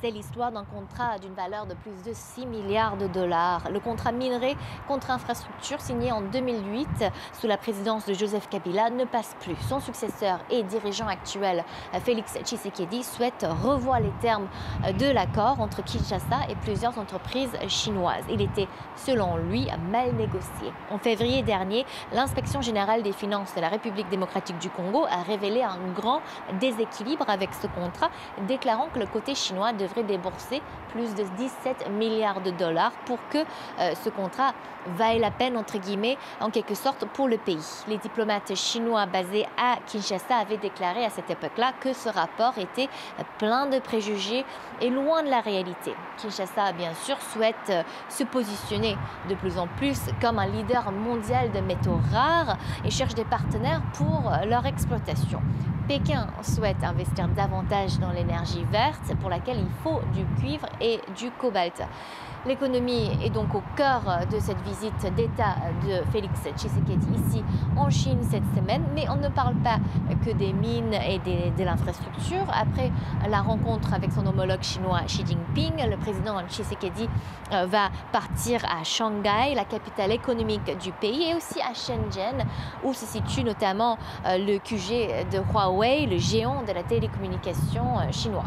C'est l'histoire d'un contrat d'une valeur de plus de 6 milliards de dollars. Le contrat minerai contre infrastructure signé en 2008 sous la présidence de Joseph Kabila ne passe plus. Son successeur et dirigeant actuel, Félix Tshisekedi, souhaite revoir les termes de l'accord entre Kinshasa et plusieurs entreprises chinoises. Il était, selon lui, mal négocié. En février dernier, l'inspection générale des finances de la République démocratique du Congo a révélé un grand déséquilibre avec ce contrat, déclarant que le côté chinois devrait débourser plus de 17 milliards de dollars pour que ce contrat vaille la peine, entre guillemets, en quelque sorte, pour le pays. Les diplomates chinois basés à Kinshasa avaient déclaré à cette époque-là que ce rapport était plein de préjugés et loin de la réalité. Kinshasa, bien sûr, souhaite se positionner de plus en plus comme un leader mondial de métaux rares et cherche des partenaires pour leur exploitation. Pékin souhaite investir davantage dans l'énergie verte pour laquelle il faut du cuivre et du cobalt. L'économie est donc au cœur de cette visite d'État de Félix Tshisekedi ici en Chine cette semaine, mais on ne parle pas que des mines et de l'infrastructure. Après la rencontre avec son homologue chinois Xi Jinping, le président Tshisekedi va partir à Shanghai, la capitale économique du pays, et aussi à Shenzhen, où se situe notamment le QG de Huawei, le géant de la télécommunication chinois.